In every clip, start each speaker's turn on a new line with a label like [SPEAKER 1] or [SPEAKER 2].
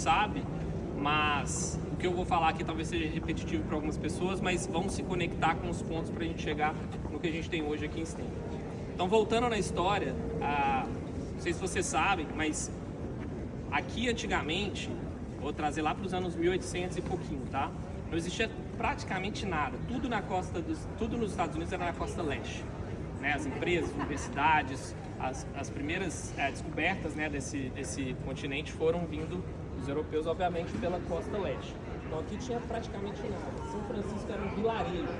[SPEAKER 1] sabe, mas o que eu vou falar aqui talvez seja repetitivo para algumas pessoas, mas vamos se conectar com os pontos para a gente chegar no que a gente tem hoje aqui em Stanford. Então, voltando na história, não sei se vocês sabem, mas aqui antigamente, vou trazer lá para os anos 1800 e pouquinho, tá? Não existia praticamente nada. Tudo nos Estados Unidos era na costa leste, né? As empresas, universidades, as primeiras descobertas, né, desse continente foram vindo dos europeus, obviamente, pela costa leste. Então aqui tinha praticamente nada. São Francisco era um vilarejo.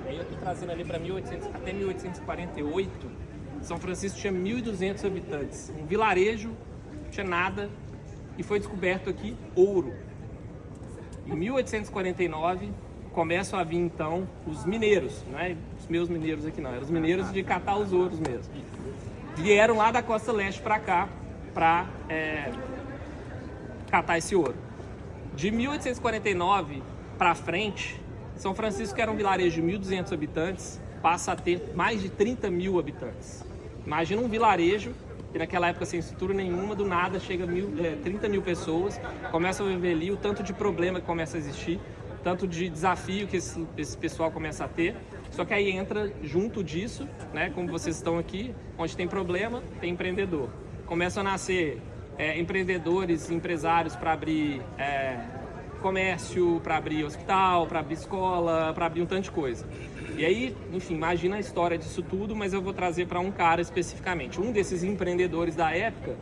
[SPEAKER 1] E aí eu estou trazendo ali para até 1848, São Francisco tinha 1.200 habitantes. Um vilarejo, não tinha nada, e foi descoberto aqui ouro. Em 1849, começam a vir então os mineiros, não é os meus mineiros aqui não, eram os mineiros de catar os ouros mesmo. Vieram lá da costa leste para cá para catar esse ouro. De 1849 para frente, São Francisco, que era um vilarejo de 1.200 habitantes, passa a ter mais de 30 mil habitantes. Imagina um vilarejo que naquela época sem estrutura nenhuma, do nada chega a 30 mil pessoas, começam a viver ali, o tanto de problema que começa a existir, tanto de desafio que esse pessoal começa a ter. Só que aí entra junto disso, né, como vocês estão aqui, onde tem problema, tem empreendedor. Começam a nascer empreendedores, empresários para abrir comércio, para abrir hospital, para abrir escola, para abrir um tanto de coisa. E aí, enfim, imagina a história disso tudo, mas eu vou trazer para um cara especificamente. Um desses empreendedores da época,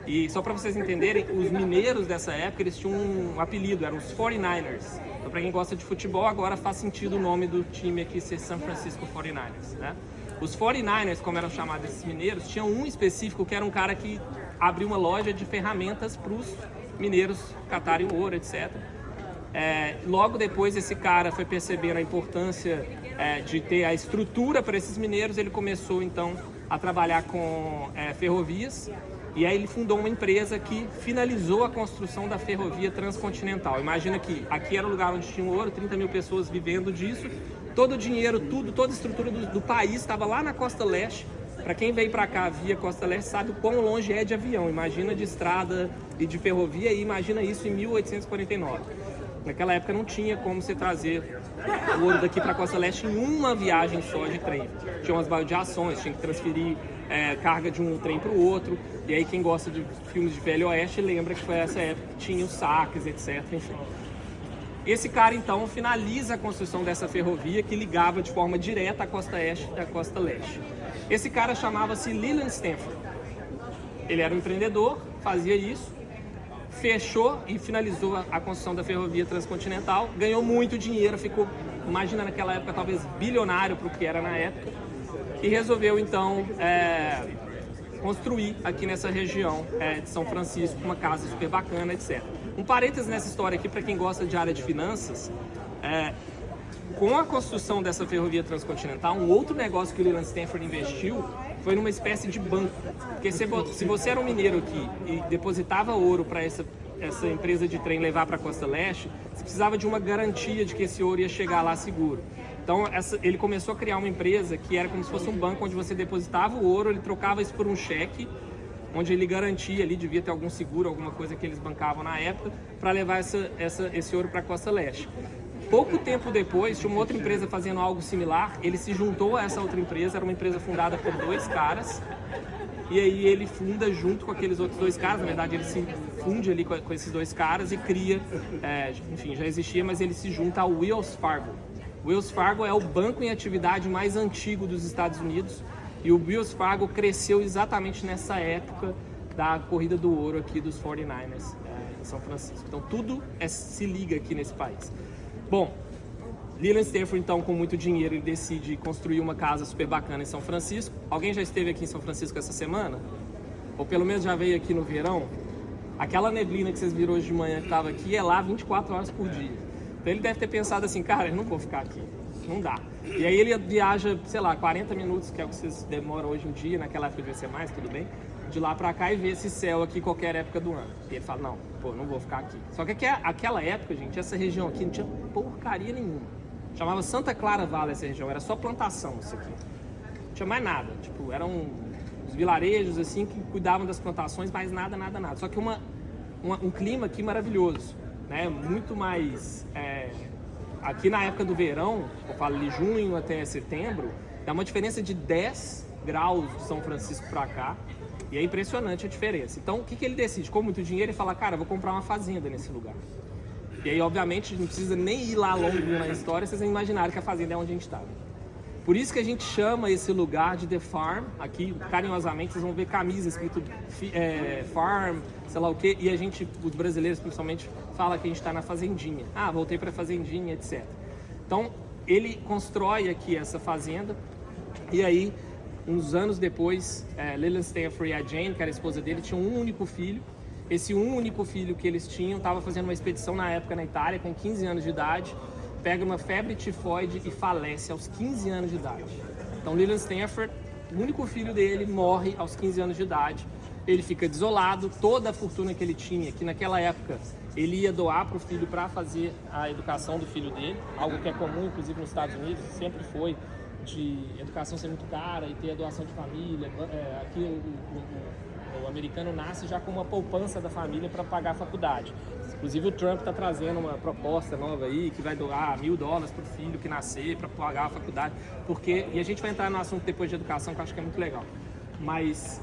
[SPEAKER 1] e só para vocês entenderem, os mineiros dessa época, eles tinham um apelido, eram os 49ers. Então, para quem gosta de futebol, agora faz sentido o nome do time aqui ser San Francisco 49ers, né? Os 49ers, como eram chamados esses mineiros, tinham um específico que era um cara que abriu uma loja de ferramentas para os mineiros catarem ouro, etc. Logo depois, esse cara foi percebendo a importância de ter a estrutura para esses mineiros. Ele começou então a trabalhar com ferrovias, e aí ele fundou uma empresa que finalizou a construção da ferrovia transcontinental. Imagina que aqui era o lugar onde tinha ouro, 30 mil pessoas vivendo disso, todo o dinheiro, toda a estrutura do país estava lá na costa leste. Para quem veio para cá via costa leste sabe o quão longe é de avião, imagina de estrada e de ferrovia, e imagina isso em 1849. Naquela época não tinha como você trazer o ouro daqui para a costa leste em uma viagem só de trem. Tinha umas baldeações, tinha que transferir carga de um trem para o outro. E aí quem gosta de filmes de Velho Oeste lembra que foi essa época que tinha os saques, etc. Enfim. Esse cara então finaliza a construção dessa ferrovia que ligava de forma direta a costa oeste e a costa leste. Esse cara chamava-se Leland Stanford. Ele era um empreendedor, fazia isso, fechou e finalizou a construção da ferrovia transcontinental, ganhou muito dinheiro, ficou, imagina naquela época, talvez bilionário para o que era na época, e resolveu então construir aqui nessa região de São Francisco uma casa super bacana, etc. Um parênteses nessa história aqui para quem gosta de área de finanças, com a construção dessa ferrovia transcontinental, um outro negócio que o Leland Stanford investiu foi numa espécie de banco. Porque se você era um mineiro aqui e depositava ouro para essa empresa de trem levar para a costa leste, você precisava de uma garantia de que esse ouro ia chegar lá seguro. Então ele começou a criar uma empresa que era como se fosse um banco onde você depositava o ouro, ele trocava isso por um cheque, onde ele garantia ali, devia ter algum seguro, alguma coisa que eles bancavam na época, para levar esse ouro para a costa leste. Pouco tempo depois, tinha uma outra empresa fazendo algo similar, ele se juntou a essa outra empresa, era uma empresa fundada por dois caras, e aí ele funda junto com aqueles outros dois caras, na verdade ele se funde ali com esses dois caras e cria, enfim, já existia, mas ele se junta ao Wells Fargo. O Wells Fargo é o banco em atividade mais antigo dos Estados Unidos, e o Wells Fargo cresceu exatamente nessa época da corrida do ouro aqui dos 49ers em São Francisco. Então tudo se liga aqui nesse país. Bom, Leland Stanford, então, com muito dinheiro, ele decide construir uma casa super bacana em São Francisco. Alguém já esteve aqui em São Francisco essa semana? Ou pelo menos já veio aqui no verão? Aquela neblina que vocês viram hoje de manhã que estava aqui é lá 24 horas por dia. Então ele deve ter pensado assim, cara, eu não vou ficar aqui, não dá. E aí ele viaja, sei lá, 40 minutos, que é o que vocês demoram hoje em dia, naquela época devia ser mais, tudo bem, de lá pra cá e ver esse céu aqui qualquer época do ano. E ele fala, não vou ficar aqui. Só que aquela época, gente, essa região aqui não tinha porcaria nenhuma. Chamava Santa Clara Valley essa região, era só plantação isso aqui. Não tinha mais nada, tipo, eram os vilarejos assim que cuidavam das plantações, mas nada. Só que uma um clima aqui maravilhoso, né? Muito mais... aqui na época do verão, eu falo de junho até setembro, dá uma diferença de 10 graus de São Francisco para cá, e é impressionante a diferença. Então, o que ele decide? Com muito dinheiro, ele fala, cara, vou comprar uma fazenda nesse lugar. E aí, obviamente, não precisa nem ir lá longe na história, vocês imaginarem que a fazenda é onde a gente estava. Por isso que a gente chama esse lugar de The Farm. Aqui, carinhosamente, vocês vão ver camisa escrito Farm, sei lá o quê. E a gente, os brasileiros principalmente, fala que a gente está na fazendinha. Ah, voltei para a fazendinha, etc. Então, ele constrói aqui essa fazenda. E aí, uns anos depois, Leland Stanford e a Jane, que era a esposa dele, tinham um único filho. Esse único filho que eles tinham estava fazendo uma expedição na época na Itália, com 15 anos de idade, pega uma febre tifoide e falece aos 15 anos de idade. Então, Leland Stanford, o único filho dele, morre aos 15 anos de idade. Ele fica desolado, toda a fortuna que ele tinha, que naquela época ele ia doar para o filho para fazer a educação do filho dele, algo que é comum, inclusive nos Estados Unidos, sempre foi, de educação ser muito cara e ter a doação de família. Aqui o americano nasce já com uma poupança da família para pagar a faculdade. Inclusive o Trump está trazendo uma proposta nova aí que vai doar $1.000 para o filho que nascer para pagar a faculdade, porque, e a gente vai entrar no assunto depois de educação, que eu acho que é muito legal, mas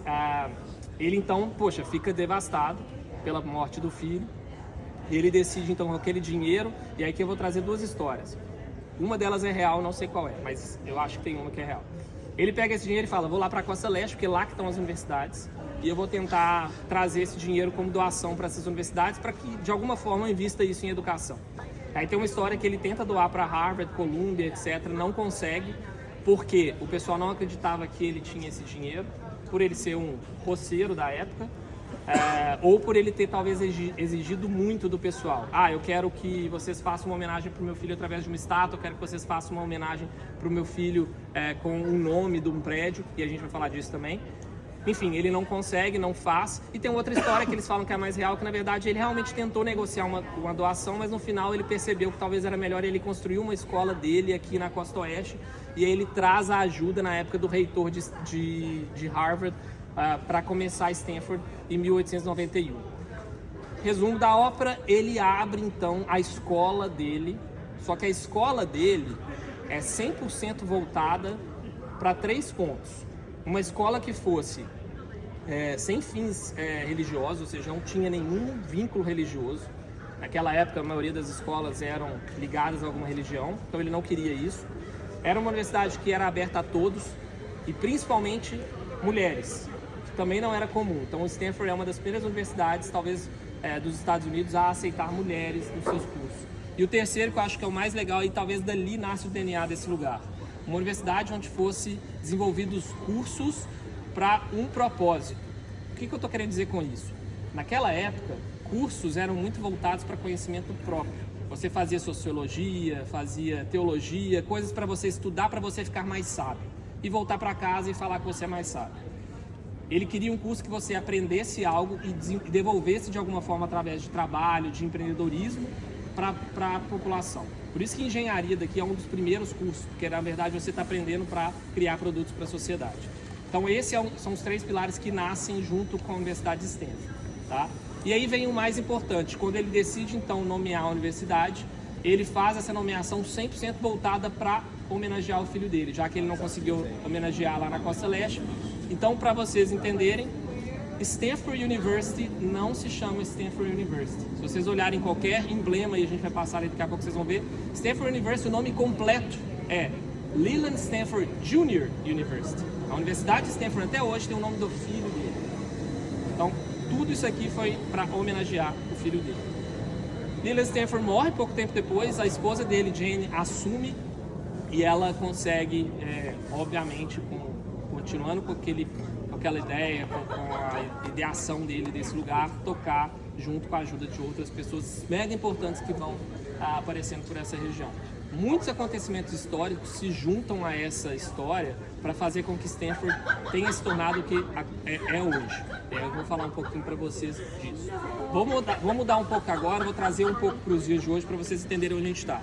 [SPEAKER 1] ele então, poxa, fica devastado pela morte do filho, e ele decide então com aquele dinheiro, e aí que eu vou trazer duas histórias. Uma delas é real, não sei qual é, mas eu acho que tem uma que é real. Ele pega esse dinheiro e fala, vou lá para a Costa Leste, porque lá que estão as universidades, e eu vou tentar trazer esse dinheiro como doação para essas universidades, para que de alguma forma eu invista isso em educação. Aí tem uma história que ele tenta doar para Harvard, Columbia, etc., não consegue, porque o pessoal não acreditava que ele tinha esse dinheiro, por ele ser um roceiro da época, ou por ele ter talvez exigido muito do pessoal. Eu quero que vocês façam uma homenagem para o meu filho através de uma estátua, eu quero que vocês façam uma homenagem para o meu filho com o nome de um prédio, e a gente vai falar disso também. Enfim, ele não consegue, não faz. E tem outra história que eles falam que é mais real, que na verdade ele realmente tentou negociar uma doação, mas no final ele percebeu que talvez era melhor ele construir uma escola dele aqui na Costa Oeste, e aí ele traz a ajuda na época do reitor de Harvard para começar Stanford em 1891. Resumo da ópera, ele abre então a escola dele, só que a escola dele é 100% voltada para 3 pontos. Uma escola que fosse sem fins religiosos, ou seja, não tinha nenhum vínculo religioso. Naquela época, a maioria das escolas eram ligadas a alguma religião, então ele não queria isso. Era uma universidade que era aberta a todos, e principalmente mulheres, que também não era comum. Então, Stanford é uma das primeiras universidades, talvez, dos Estados Unidos a aceitar mulheres nos seus cursos. E o terceiro, que eu acho que é o mais legal, e talvez dali nasce o DNA desse lugar. Uma universidade onde fosse desenvolvidos cursos para um propósito. O que eu estou querendo dizer com isso? Naquela época, cursos eram muito voltados para conhecimento próprio. Você fazia sociologia, fazia teologia, coisas para você estudar, para você ficar mais sábio. E voltar para casa e falar que você é mais sábio. Ele queria um curso que você aprendesse algo e devolvesse de alguma forma através de trabalho, de empreendedorismo, para a população. Por isso que engenharia daqui é um dos primeiros cursos, porque na verdade você está aprendendo para criar produtos para a sociedade. Então esses são os 3 pilares que nascem junto com a Universidade de Stanford. Tá? E aí vem o mais importante, quando ele decide então nomear a universidade, ele faz essa nomeação 100% voltada para homenagear o filho dele, já que ele não conseguiu homenagear lá na Costa Leste. Então, para vocês entenderem, Stanford University não se chama Stanford University. Se vocês olharem qualquer emblema, e a gente vai passar ali daqui a pouco, vocês vão ver, Stanford University, o nome completo é Leland Stanford Junior University. A Universidade de Stanford até hoje tem o nome do filho dele. Então, tudo isso aqui foi para homenagear o filho dele. Leland Stanford morre pouco tempo depois, a esposa dele, Jane, assume e ela consegue, obviamente, continuando com aquela ideia, com a ideação dele desse lugar, tocar junto com a ajuda de outras pessoas mega importantes que vão aparecendo por essa região. Muitos acontecimentos históricos se juntam a essa história para fazer com que Stanford tenha se tornado o que é hoje. Eu vou falar um pouquinho para vocês disso. Vou mudar um pouco agora, vou trazer um pouco para os dias de hoje para vocês entenderem onde a gente está.